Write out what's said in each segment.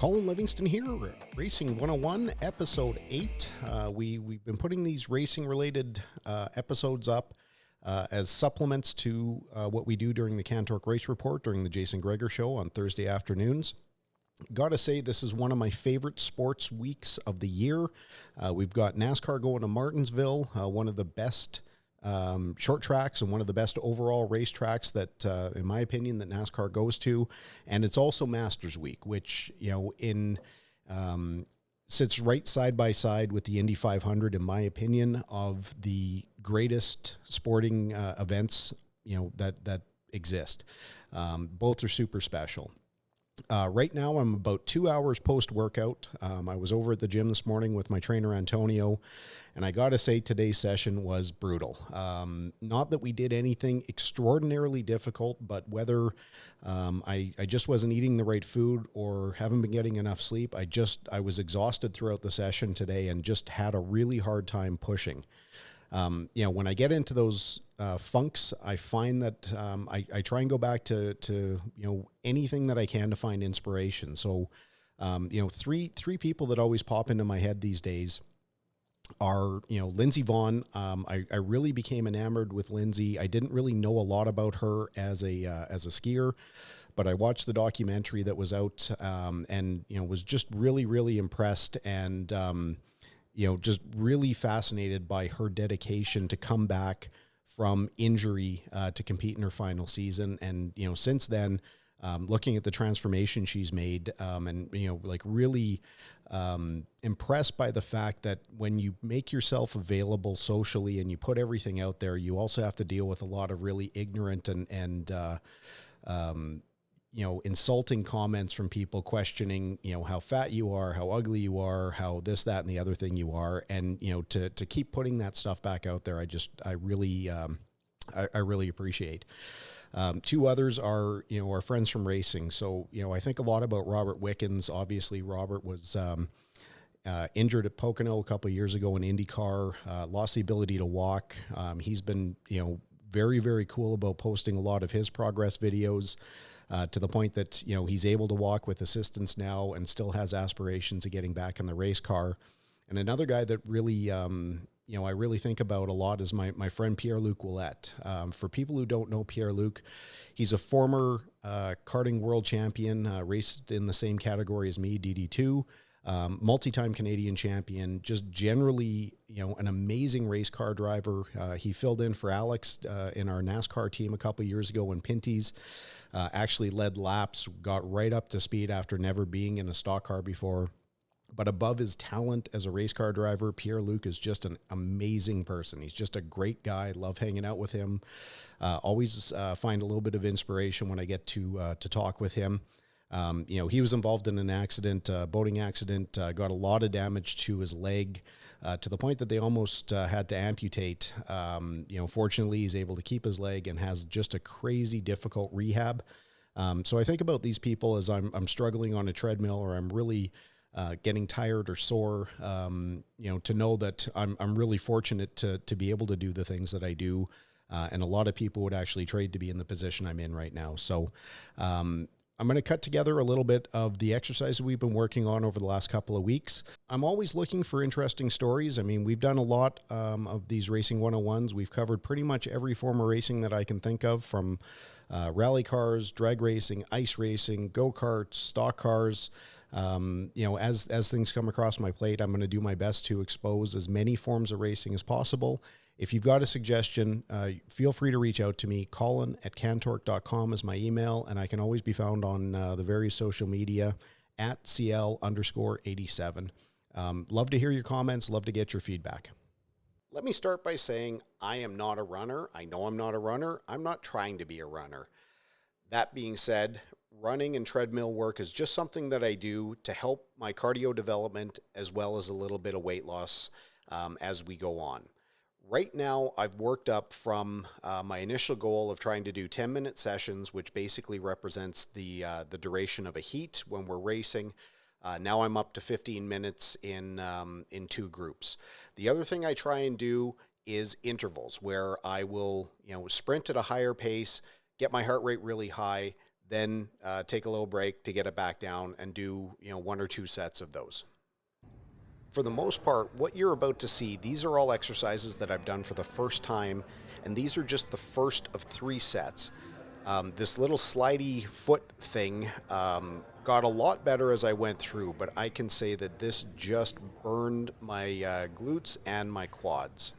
Colin Livingston here, Racing 101, Episode 8. We've been putting these racing-related episodes up as supplements to what we do during the Cantork Race Report, during the Jason Greger Show on Thursday afternoons. Gotta say, this is one of my favorite sports weeks of the year. We've got NASCAR going to Martinsville, one of the best short tracks and one of the best overall race tracks that, in my opinion, that NASCAR goes to. And it's also Masters Week, which, sits right side by side with the Indy 500, in my opinion, of the greatest sporting events, that exist. Both are super special. Right now, I'm about 2 hours post-workout. I was over at the gym this morning with my trainer, Antonio, and I got to say today's session was brutal. Not that we did anything extraordinarily difficult, but whether I just wasn't eating the right food or haven't been getting enough sleep, I was exhausted throughout the session today and just had a really hard time pushing. When I get into those funks, I find that I try and go back to anything that I can to find inspiration. So, three people that always pop into my head these days are, Lindsey Vonn. I really became enamored with Lindsey. I didn't really know a lot about her as a skier, but I watched the documentary that was out, and was just really, really impressed and just really fascinated by her dedication to come back from injury to compete in her final season. And, since then, looking at the transformation she's made, and, really impressed by the fact that when you make yourself available socially and you put everything out there, you also have to deal with a lot of really ignorant and insulting comments from people questioning, how fat you are, how ugly you are, how this, that, and the other thing you are. And, to keep putting that stuff back out there, I really appreciate. Two others are, our friends from racing. So, I think a lot about Robert Wickens. Obviously, Robert was injured at Pocono a couple of years ago in IndyCar, lost the ability to walk. He's been, very, very cool about posting a lot of his progress videos. To the point that, he's able to walk with assistance now and still has aspirations of getting back in the race car. And another guy that really, I really think about a lot is my friend Pier-Luc Ouellette. For people who don't know Pier-Luc, he's a former karting world champion, raced in the same category as me, DD2, multi-time Canadian champion, just generally, an amazing race car driver. He filled in for Alex in our NASCAR team a couple of years ago when Pinty's. Actually led laps, got right up to speed after never being in a stock car before. But above his talent as a race car driver, Pier-Luc is just an amazing person. He's just a great guy. Love hanging out with him. Always find a little bit of inspiration when I get to talk with him. He was involved in an accident, boating accident, got a lot of damage to his leg, to the point that they almost had to amputate. Fortunately, he's able to keep his leg and has just a crazy difficult rehab. So I think about these people as I'm struggling on a treadmill or I'm really getting tired or sore, to know that I'm really fortunate to be able to do the things that I do. And a lot of people would actually trade to be in the position I'm in right now. So, I'm going to cut together a little bit of the exercise we've been working on over the last couple of weeks. I'm always looking for interesting stories. I mean, we've done a lot of these Racing 101s. We've covered pretty much every form of racing that I can think of, from rally cars, drag racing, ice racing, go-karts, stock cars. As things come across my plate, I'm going to do my best to expose as many forms of racing as possible. If you've got a suggestion, feel free to reach out to me. Colin@cantork.com is my email, and I can always be found on the various social media at CL_87. Love to hear your comments. Love to get your feedback. Let me start by saying I am not a runner. I know I'm not a runner. I'm not trying to be a runner. That being said, running and treadmill work is just something that I do to help my cardio development as well as a little bit of weight loss as we go on. Right now, I've worked up from my initial goal of trying to do 10-minute sessions, which basically represents the duration of a heat when we're racing. Now I'm up to 15 minutes in two groups. The other thing I try and do is intervals, where I will sprint at a higher pace, get my heart rate really high, then take a little break to get it back down and do, 1 or 2 sets of those. For the most part, what you're about to see, these are all exercises that I've done for the first time, and these are just the first of 3 sets. This little slidey foot thing got a lot better as I went through, but I can say that this just burned my glutes and my quads.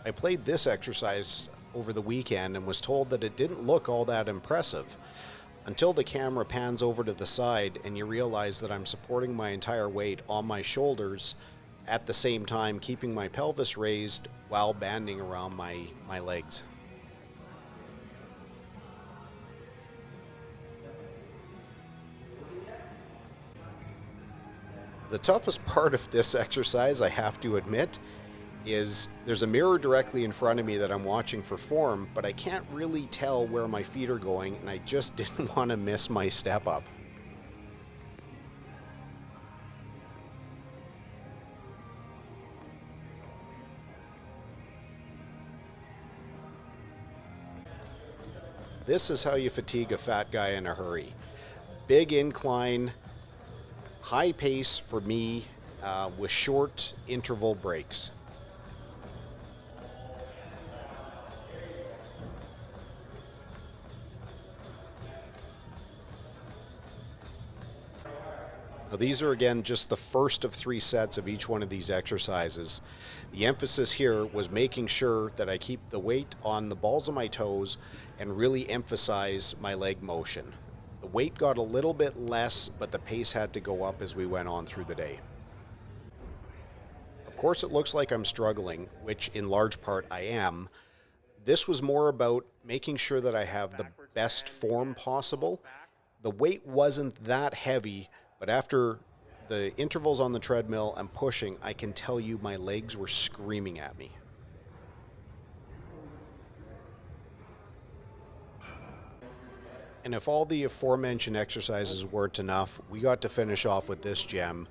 I played this exercise over the weekend and was told that it didn't look all that impressive until the camera pans over to the side and you realize that I'm supporting my entire weight on my shoulders at the same time keeping my pelvis raised while banding around my legs. The toughest part of this exercise, I have to admit, is there's a mirror directly in front of me that I'm watching for form, but I can't really tell where my feet are going, and I just didn't want to miss my step up. This is how you fatigue a fat guy in a hurry. Big incline, high pace for me, with short interval breaks. Now, these are again just the first of 3 sets of each one of these exercises. The emphasis here was making sure that I keep the weight on the balls of my toes and really emphasize my leg motion. The weight got a little bit less, but the pace had to go up as we went on through the day. Of course, it looks like I'm struggling, which in large part I am. This was more about making sure that I have the best form possible. The weight wasn't that heavy, but after the intervals on the treadmill and pushing, I can tell you my legs were screaming at me. And if all the aforementioned exercises weren't enough, we got to finish off with this gem,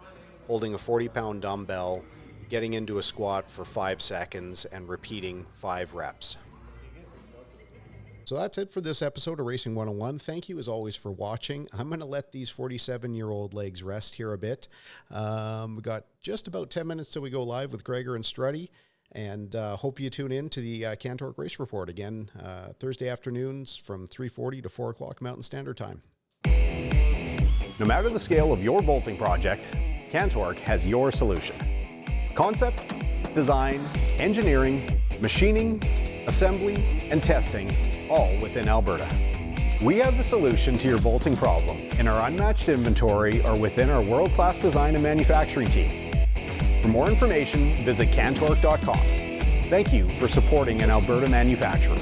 holding a 40-pound dumbbell, getting into a squat for 5 seconds, and repeating 5 reps. So that's it for this episode of Racing 101. Thank you as always for watching. I'm going to let these 47-year-old legs rest here a bit. We've got just about 10 minutes till we go live with Gregor and Strutty, and hope you tune in to the Cantork Race Report again Thursday afternoons from 3:40 to 4 o'clock Mountain Standard Time. No matter the scale of your bolting project, Cantork has your solution. Concept, design, engineering, machining, assembly, and testing, all within Alberta. We have the solution to your bolting problem in our unmatched inventory or within our world-class design and manufacturing team. For more information, visit cantork.com. Thank you for supporting an Alberta manufacturer.